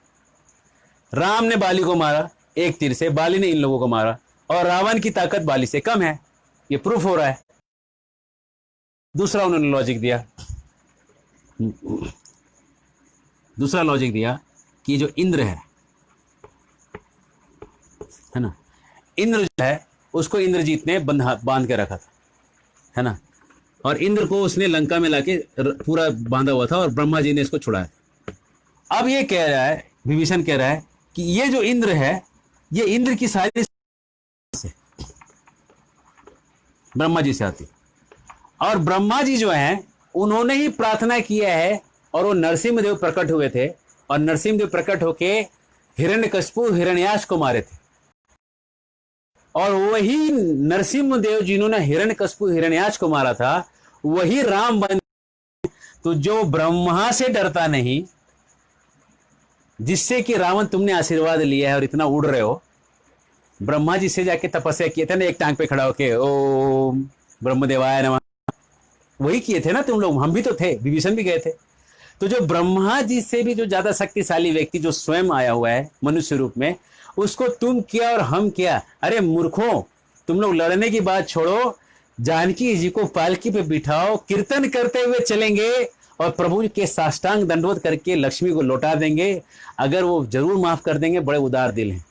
राम ने बाली को मारा एक तीर से, बाली ने इन लोगों को मारा, और रावण की ताकत बाली से कम है, ये प्रूफ हो रहा है। दूसरा उन्होंने लॉजिक दिया, दूसरा लॉजिक दिया कि जो इंद्र है ना, इंद्र जो है उसको इंद्रजीत ने बांध के रखा था, है ना, और इंद्र को उसने लंका में लाके पूरा बांधा हुआ था और ब्रह्मा जी ने इसको छुड़ाया। अब ये कह रहा है, विभीषण कह रहा है कि ये जो इंद्र है, ये इंद्र की सारी ब्रह्मा जी से आती। और ब्रह्मा जी जो हैं उन्होंने ही प्रार्थना किया है, और वो नरसिंहदेव प्रकट हुए थे, और नरसिंहदेव प्रकट होके हिरण्यकशिपु हिरण्याक्ष को मारे थे। और वही नरसिंहदेव जिन्होंने हिरण्यकशिपु हिरण्याक्ष को मारा था वही राम बन। तो जो ब्रह्मा से डरता नहीं, जिससे कि रावण तुमने आशीर्वाद लिया है और इतना उड़ रहे हो, ब्रह्मा जी से जाके तपस्या किए थे ना, एक टांग पे खड़ा होके ओम ब्रह्मदेवाय नमः, वही किए थे ना तुम लोग। हम भी तो थे, विभीषण भी गए थे। तो जो ब्रह्मा जी से भी जो ज्यादा शक्तिशाली व्यक्ति जो स्वयं आया हुआ है मनुष्य रूप में, उसको तुम क्या और हम क्या। अरे मूर्खों, तुम लोग लड़ने की बात छोड़ो, जानकी जी को पालकी पे बिठाओ, कीर्तन करते हुए चलेंगे और प्रभु के साष्टांग दंडवत करके लक्ष्मी को लौटा देंगे। अगर वो जरूर माफ कर देंगे, बड़े उदार दिल हैं,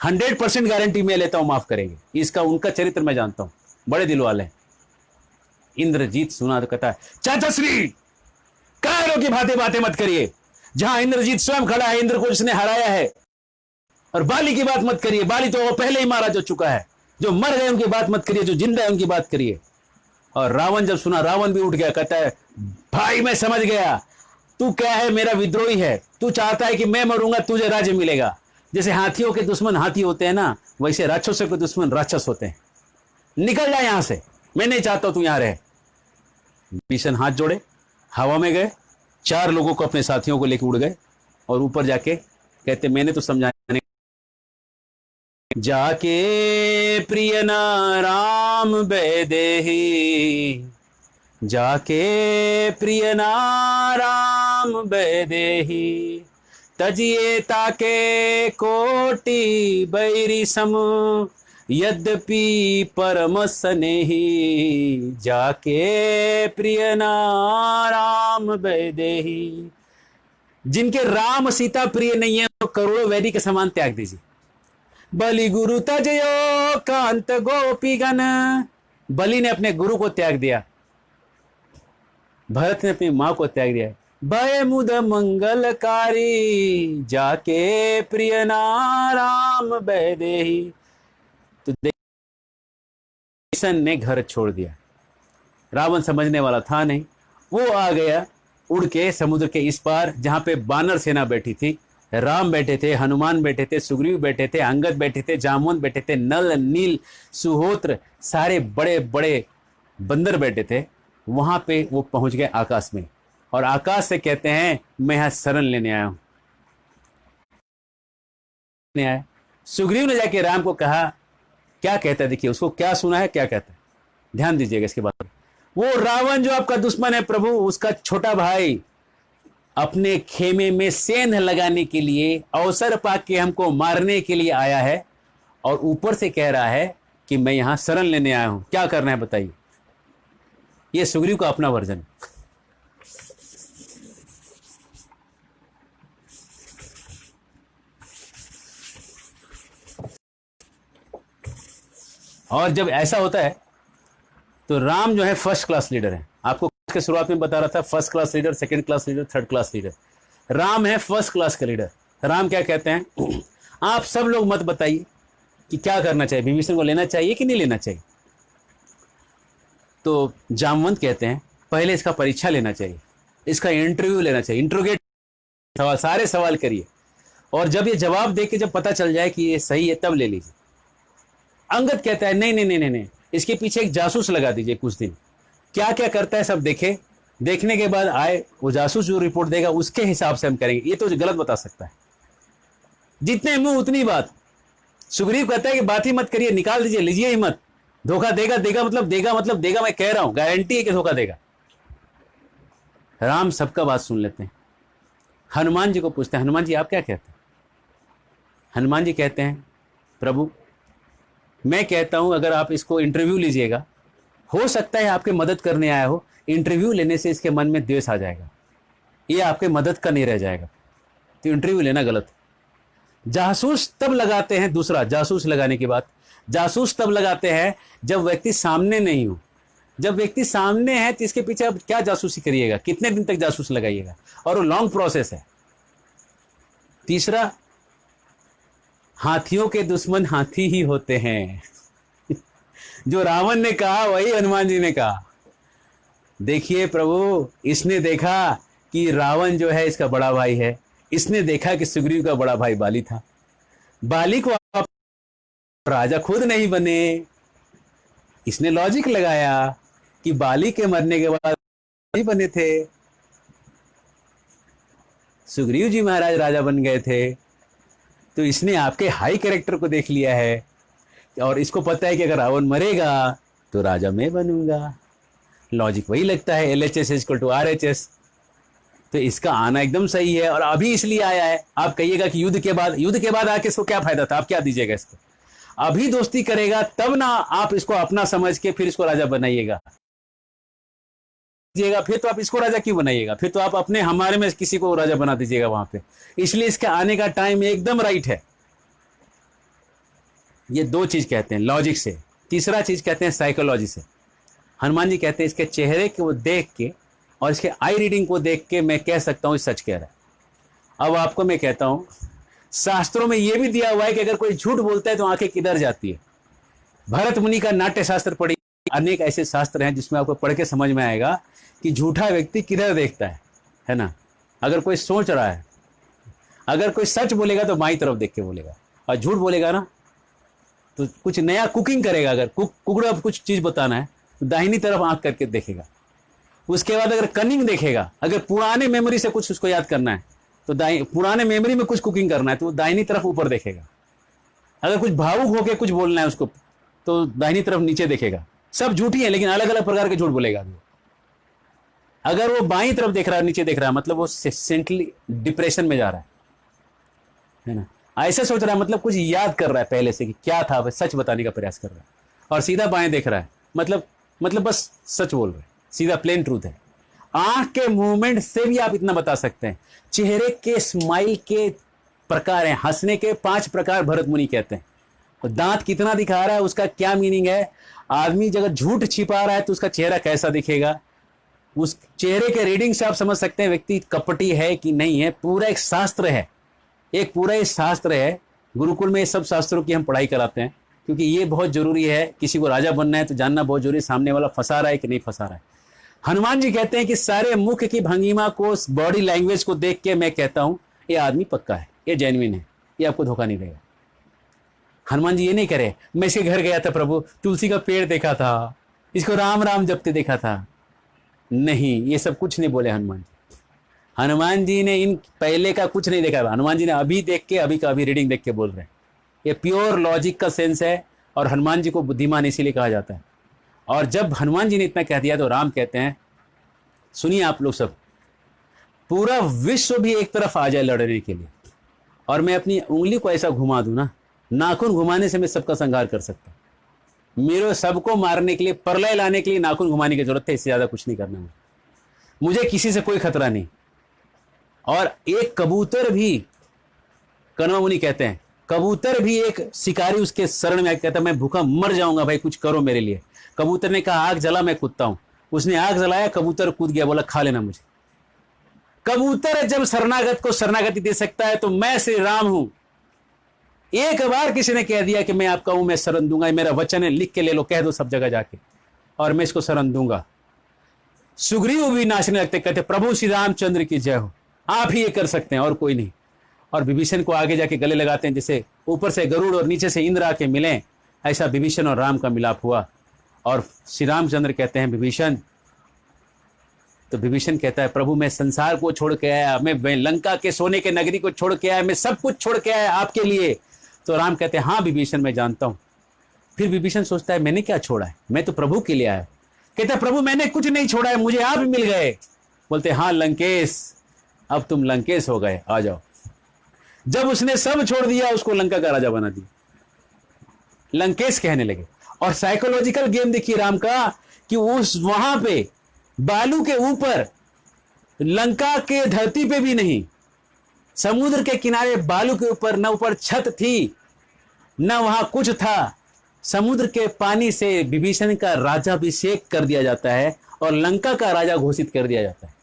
100% गारंटी मैं लेता हूं माफ करेंगे। इसका उनका चरित्र मैं जानता हूं, बड़े दिल वाले। इंद्रजीत सुना तो कहता है, चाचा श्री कायरों की बातें बातें मत करिए, जहां इंद्रजीत स्वयं खड़ा है, इंद्र को जिसने हराया है। और बाली की बात मत करिए, बाली तो वो पहले ही मारा जो चुका है। जो मर गए उनकी बात मत करिए, जो जिंदा है उनकी बात करिए। और रावण जब सुना, रावण भी उठ गया, कहता है भाई मैं समझ गया, तू क्या है, मेरा विद्रोही है, तू चाहता है कि मैं मरूंगा, तुझे राज्य मिलेगा। जैसे हाथियों के दुश्मन हाथी होते हैं ना, वैसे राक्षसों के दुश्मन राक्षस होते हैं। निकल जा यहां से, मैं नहीं चाहता तू यहां रहे। विभीषण हाथ जोड़े हवा में गए, 4 लोगों को अपने साथियों को लेकर उड़ गए, और ऊपर जाके कहते मैंने तो समझाने, जाके प्रिय न राम वैदेही, जाके प्रिय न राम वैदेही, तजिए ताके कोटि बैरी सम, यद्यपि परम स्नेही, जाके प्रिय न राम वैदेही। जिनके राम सीता प्रिय नहीं है तो करोड़ों वैरी के समान त्याग दीजिए। बलि गुरु तजयो कांत गोपीगण, बलि ने अपने गुरु को त्याग दिया, भरत ने अपनी मां को त्याग दिया। भय मुद मंगलकारी, जाके प्रिय नाराम वैदेही। तो किशन ने घर छोड़ दिया। रावण समझने वाला था नहीं, वो आ गया उड़ के समुद्र के इस पार, जहां पे बानर सेना बैठी थी। राम बैठे थे, हनुमान बैठे थे, सुग्रीव बैठे थे, अंगद बैठे थे, जामुन बैठे थे, नल नील सुहोत्र सारे बड़े बड़े बंदर बैठे थे। वहां पे वो पहुंच गए आकाश में, और आकाश से कहते हैं मैं यहां शरण लेने आया हूं। सुग्रीव ने जाके राम को कहा, क्या कहता है, देखिए उसको क्या सुना है, क्या कहता है, ध्यान दीजिएगा इसके बाद। वो रावण जो आपका दुश्मन है प्रभु, उसका छोटा भाई अपने खेमे में सेंध लगाने के लिए, अवसर पाके हमको मारने के लिए आया है, और ऊपर से कह रहा है कि मैं यहां शरण लेने आया हूं। क्या करना है बताइए। ये सुग्रीव का अपना वर्जन। और जब ऐसा होता है तो राम जो है फर्स्ट क्लास लीडर है। आपको के शुरुआत में बता रहा था, first class leader, second class leader, third class leader. Ram है फर्स्ट क्लास का लीडर। राम क्या कहते हैं, आप सब लोग मत बताइए कि क्या करना चाहिए, विभीषण को लेना चाहिए कि नहीं लेना चाहिए। तो जामवंत कहते हैं पहले इसका परीक्षा लेना चाहिए, इसका इंटरव्यू लेना चाहिए, इंट्रोगेट सवाल, सारे सवाल करिए, और जब ये जवाब दे के जब पता चल जाए कि ये सही है तब ले लीजिए। अंगद कहता है नहीं नहीं नहीं नहीं नहीं, इसके पीछे एक जासूस लगा दीजिए कुछ दिन, क्या क्या करता है सब देखे, देखने के बाद आए वो जासूस जो रिपोर्ट देगा उसके हिसाब से हम करेंगे। ये तो गलत बता सकता है, जितने मुंह उतनी बात। सुग्रीव कहता है कि बात ही मत करिए, निकाल दीजिए, लीजिए ही मत। धोखा देगा, देगा मतलब देगा, मैं कह रहा हूं, गारंटी है कि धोखा देगा। राम सबका बात सुन लेते हैं। हनुमान जी को पूछते हैं, हनुमान जी आप क्या कहते हैं। हनुमान जी कहते हैं प्रभु मैं कहता हूं अगर आप इसको इंटरव्यू लीजिएगा, हो सकता है आपके मदद करने आया हो, इंटरव्यू लेने से इसके मन में द्वेष आ जाएगा, ये आपके मदद का नहीं रह जाएगा, तो इंटरव्यू लेना गलत है। जासूस तब लगाते हैं, दूसरा जासूस लगाने की बात, जासूस तब लगाते हैं जब व्यक्ति सामने नहीं हो। जब व्यक्ति सामने है तो इसके पीछे आप क्या जासूसी करिएगा, कितने दिन तक जासूस लगाइएगा, और वो लॉन्ग प्रोसेस है। तीसरा, हाथियों के दुश्मन हाथी ही होते हैं। जो रावण ने कहा वही हनुमान जी ने कहा। देखिए प्रभु, इसने देखा कि रावण जो है इसका बड़ा भाई है, इसने देखा कि सुग्रीव का बड़ा भाई बाली था, बाली को आप राजा खुद नहीं बने, इसने लॉजिक लगाया कि बाली के मरने के बाद नहीं बने थे, सुग्रीव जी महाराज राजा बन गए थे। तो इसने आपके हाई कैरेक्टर को देख लिया है और इसको पता है कि अगर रावण मरेगा तो राजा मैं बनूंगा। लॉजिक वही लगता है, LHS इक्वल टू RHS। तो इसका आना एकदम सही है और अभी इसलिए आया है। आप कहिएगा कि युद्ध के बाद आके इसको क्या फायदा था, आप क्या दीजिएगा इसको? अभी दोस्ती करेगा तब ना आप इसको अपना समझ के फिर इसको राजा बनाइएगा, फिर तो आप इसको राजा क्यों बनाइएगा? फिर तो आप अपने हमारे में किसी को राजा बना दीजिएगा वहां पे। इसलिए इसके आने का टाइम एकदम राइट है। ये दो चीज कहते हैं लॉजिक से, तीसरा चीज कहते हैं साइकोलॉजी से। हनुमान जी कहते हैं इसके चेहरे को देख के और इसके आई रीडिंग को देख के मैं कह सकता हूं सच कह रहा है। अब आपको मैं कहता हूं, शास्त्रों में यह भी दिया हुआ है कि अगर कोई झूठ बोलता है तो आंखें किधर जाती है। भरत मुनि का नाट्य शास्त्र पढ़िए, अनेक ऐसे शास्त्र हैं जिसमें आपको पढ़ के समझ में आएगा कि झूठा व्यक्ति किधर देखता है ना। अगर कोई सोच रहा है, अगर कोई सच बोलेगा तो बाईं तरफ देख के बोलेगा, और झूठ बोलेगा ना तो कुछ नया कुकिंग करेगा, अगर कुकड़ा कुछ चीज बताना है तो दाहिनी तरफ आंख करके देखेगा। उसके बाद अगर कनिंग देखेगा, अगर पुराने मेमोरी से कुछ उसको याद करना है तो पुराने मेमोरी में कुछ कुकिंग करना है तो दाहिनी तरफ ऊपर देखेगा। अगर कुछ भावुक होकर कुछ बोलना है उसको तो दाहिनी तरफ नीचे देखेगा। सब झूठी है लेकिन अलग अलग प्रकार के झूठ बोलेगा। अगर वो बाईं तरफ देख रहा है, नीचे देख रहा है, मतलब वो सेंटली डिप्रेशन में जा रहा है ना। ऐसा सोच रहा है मतलब कुछ याद कर रहा है पहले से कि क्या था, वह सच बताने का प्रयास कर रहा है। और सीधा बाएं देख रहा है मतलब बस सच बोल रहे हैं, सीधा प्लेन ट्रूथ है। आंख के मूवमेंट से भी आप इतना बता सकते हैं। चेहरे के स्माइल के प्रकार हैं, हंसने के 5 प्रकार भरत मुनि कहते हैं। तो दांत कितना दिखा रहा है, उसका क्या मीनिंग है। आदमी अगर झूठ छिपा रहा है तो उसका चेहरा कैसा दिखेगा, उस चेहरे के रीडिंग से आप समझ सकते हैं व्यक्ति कपटी है कि नहीं है। पूरा एक शास्त्र है, एक पूरा शास्त्र है। गुरुकुल में सब शास्त्रों की हम पढ़ाई कराते हैं क्योंकि ये बहुत जरूरी है। किसी को राजा बनना है तो जानना बहुत जरूरी है सामने वाला फंसा रहा है कि नहीं फंसा रहा है। हनुमान जी कहते हैं कि सारे मुख की भंगिमा को, बॉडी लैंग्वेज को देख के मैं कहता हूं ये आदमी पक्का है, ये जेन्युइन है, ये आपको धोखा नहीं देगा। हनुमान जी ये नहीं करे मैं इसके घर गया था प्रभु, तुलसी का पेड़ देखा था, इसको राम राम जपते देखा था। नहीं, ये सब कुछ नहीं बोले हनुमान जी। हनुमान जी ने इन पहले का कुछ नहीं देखा। हनुमान जी ने अभी देख के, अभी का अभी रीडिंग देख के बोल रहे हैं। ये प्योर लॉजिक का सेंस है और हनुमान जी को बुद्धिमान इसीलिए कहा जाता है। और जब हनुमान जी ने इतना कह दिया तो राम कहते हैं, सुनिए आप लोग सब, पूरा विश्व भी एक तरफ आ जाए लड़ने के लिए और मैं अपनी उंगली को ऐसा घुमा दूं ना, नाखून घुमाने से मैं सबका संहार कर सकता हूं। मेरे सबको मारने के लिए, प्रलय लाने के लिए नाखून घुमाने की जरूरत है, इससे ज्यादा कुछ नहीं करना मुझे किसी से कोई खतरा नहीं। और एक कबूतर भी, कण्व मुनि कहते हैं, कबूतर भी एक शिकारी उसके शरण में कहता मैं भूखा मर जाऊंगा भाई, कुछ करो मेरे लिए। कबूतर ने कहा आग जला, मैं कूदता हूं। उसने आग जलाया, कबूतर कूद गया, बोला खा लेना मुझे। कबूतर जब शरणागत को शरणागति दे सकता है तो मैं श्री राम हूं। एक बार किसी ने कह दिया कि मैं आपका हूं, मैं शरण दूंगा, मेरा वचन है, लिख के ले लो, कह दो सब जगह जाके, और मैं इसको शरण दूंगा। सुग्रीव भी नाचने लगते, कहते प्रभु श्री रामचंद्र की जय हो, आप ही ये कर सकते हैं और कोई नहीं। और विभीषण को आगे जाके गले लगाते हैं, जैसे ऊपर से गरुड़ और नीचे से इंद्र आके मिले, ऐसा विभीषण और राम का मिलाप हुआ। और श्री रामचंद्र कहते हैं विभीषण, तो विभीषण कहता है प्रभु मैं संसार को छोड़ के आया, मैं लंका के सोने के नगरी को छोड़ के आया, मैं सब कुछ छोड़ के आया आपके लिए। तो राम कहते हैं हाँ विभीषण मैं जानता हूं। फिर विभीषण सोचता है मैंने क्या छोड़ा है, मैं तो प्रभु के लिए आया। कहता है प्रभु मैंने कुछ नहीं छोड़ा है, मुझे आप मिल गए। बोलते हाँ लंकेश, अब तुम लंकेश हो गए, आ जाओ। जब उसने सब छोड़ दिया, उसको लंका का राजा बना दिया, लंकेश कहने लगे। और साइकोलॉजिकल गेम देखिए राम का, कि उस वहां पे बालू के ऊपर, लंका के धरती पे भी नहीं, समुद्र के किनारे बालू के ऊपर, न ऊपर छत थी न वहां कुछ था, समुद्र के पानी से विभीषण का राजाभिषेक कर दिया जाता है और लंका का राजा घोषित कर दिया जाता है।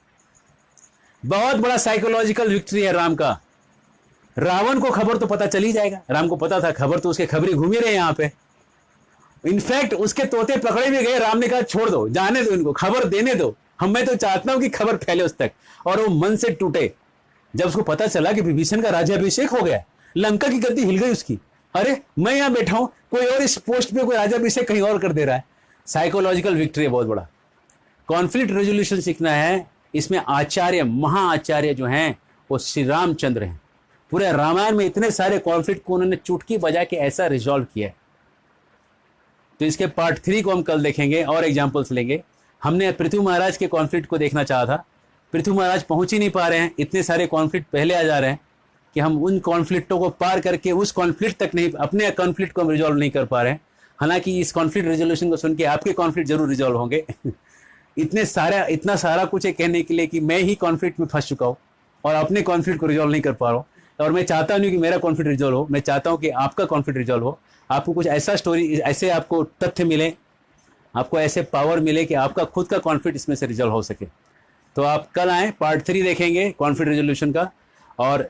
बहुत बड़ा साइकोलॉजिकल विक्ट्री है राम का। रावण को खबर तो पता चल ही जाएगा, राम को पता था, खबर तो उसके खबरी घूम ही रहे यहां पे। इनफैक्ट उसके तोते पकड़े भी गए, राम ने कहा छोड़ दो, जाने दो इनको, खबर देने दो, मैं तो चाहता हूं कि खबर फैले उस तक। और वो मन से टूटे जब उसको पता चला कि विभीषण का राज्याभिषेक हो गया, लंका की गद्दी हिल गई उसकी। अरे मैं यहां बैठा हूं, कोई और इस पोस्ट पे कोई राज्याभिषेक कहीं और कर दे रहा है। साइकोलॉजिकल विक्ट्री है बहुत बड़ा। कॉन्फ्लिक्ट रेजोल्यूशन सीखना है, इसमें आचार्य, महाआचार्य जो हैं वो श्री रामचंद्र हैं। पूरे रामायण में इतने सारे कॉन्फ्लिक्ट को उन्होंने चुटकी बजा के ऐसा रिजॉल्व किया है। तो इसके पार्ट 3 को हम कल देखेंगे और एग्जाम्पल्स लेंगे। हमने पृथ्वी महाराज के कॉन्फ्लिक्ट को देखना चाहा था, पृथ्वी महाराज पहुंच ही नहीं पा रहे हैं, इतने सारे कॉन्फ्लिक्ट पहले आ जा रहे हैं कि हम उन कॉन्फ्लिक्टों को पार करके उस कॉन्फ्लिक्ट तक नहीं, अपने कॉन्फ्लिक्ट को हम रिजॉल्व नहीं कर पा रहे हैं। हालांकि इस कॉन्फ्लिक्ट रेजोल्यूशन को सुन के आपके कॉन्फ्लिक्ट जरूर रिजॉल्व होंगे। इतना सारा कुछ है कहने के लिए कि मैं ही कॉन्फ्लिक्ट में फंस चुका हूँ और अपने कॉन्फ्लिक्ट को रिजॉल्व नहीं कर पा रहा हूँ। और मैं चाहता नहीं कि मेरा कॉन्फ्लिक्ट रिजॉल्व हो, मैं चाहता हूँ कि आपका कॉन्फ्लिक्ट रिजॉल्व हो। आपको कुछ ऐसा स्टोरी, ऐसे आपको तथ्य मिले, आपको ऐसे पावर मिले कि आपका खुद का कॉन्फ्लिक्ट इसमें से रिजॉल्व हो सके। तो आप कल आएँ, पार्ट 3 देखेंगे कॉन्फ्लिक्ट रेजोल्यूशन का। और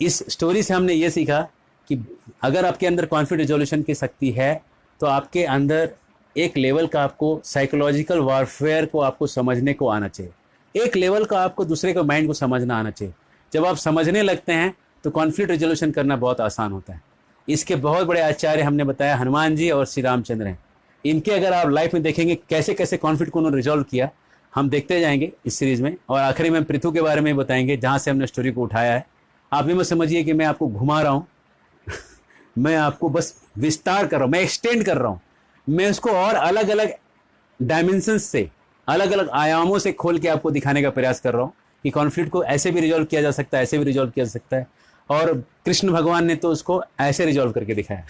इस स्टोरी से हमने ये सीखा कि अगर आपके अंदर कॉन्फ्लिक्ट रेजोल्यूशन की शक्ति है तो आपके अंदर एक लेवल का आपको साइकोलॉजिकल वॉरफेयर को आपको समझने को आना चाहिए, एक लेवल का आपको दूसरे के माइंड को समझना आना चाहिए। जब आप समझने लगते हैं तो कॉन्फ्लिक्ट रेजोल्यूशन करना बहुत आसान होता है। इसके बहुत बड़े आचार्य हमने बताया हनुमान जी और श्री रामचंद्र हैं। इनके अगर आप लाइफ में देखेंगे कैसे कैसे कॉन्फ्लिक्ट को उन्होंने रिजॉल्व किया, हम देखते जाएंगे इस सीरीज़ में। और आखिरी में पृथ्वी के बारे में बताएंगे जहाँ से हमने स्टोरी को उठाया है। आप भी मत समझिए कि मैं आपको घुमा रहा हूँ मैं आपको बस विस्तार कर रहा हूँ, मैं एक्सटेंड कर रहा हूँ, मैं उसको और अलग अलग डायमेंशंस से, अलग अलग आयामों से खोल के आपको दिखाने का प्रयास कर रहा हूँ कि कॉन्फ्लिक्ट को ऐसे भी रिजॉल्व किया जा सकता है, ऐसे भी रिजॉल्व किया जा सकता है। और कृष्ण भगवान ने तो उसको ऐसे रिजॉल्व करके दिखाया।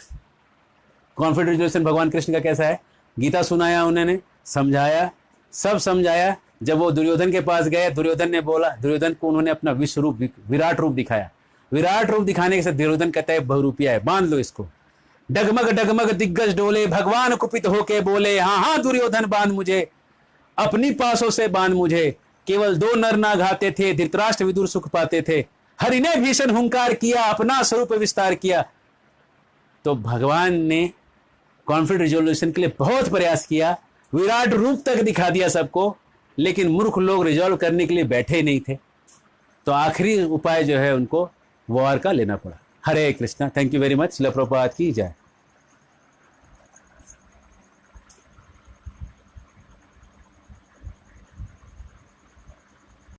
कॉन्फ्लिक्ट रिजोल्यूशन भगवान कृष्ण का कैसा है, गीता सुनाया उन्होंने, समझाया, सब समझाया। जब वो दुर्योधन के पास गए, दुर्योधन ने बोला, दुर्योधन को उन्होंने अपना विश्व रूप, विराट रूप दिखाया। विराट रूप दिखाने के साथ दुर्योधन कहता है बहुरूपिया है, बांध लो इसको। डगमग डगमग दिग्गज डोले, भगवान कुपित होके बोले, हाँ हाँ दुर्योधन बांध मुझे, अपनी पासों से बांध मुझे। केवल 2 नर ना घाते थे, धृतराष्ट्र विदुर सुख पाते थे। हरि ने भीषण हुंकार किया, अपना स्वरूप विस्तार किया। तो भगवान ने कॉन्फ्लिक्ट रिजोल्यूशन के लिए बहुत प्रयास किया, विराट रूप तक दिखा दिया सबको, लेकिन मूर्ख लोग रिजॉल्व करने के लिए बैठे ही नहीं थे। तो आखिरी उपाय जो है उनको वॉर का लेना पड़ा। Hare Krishna. Thank you very much. Shila Prabhupada की जय।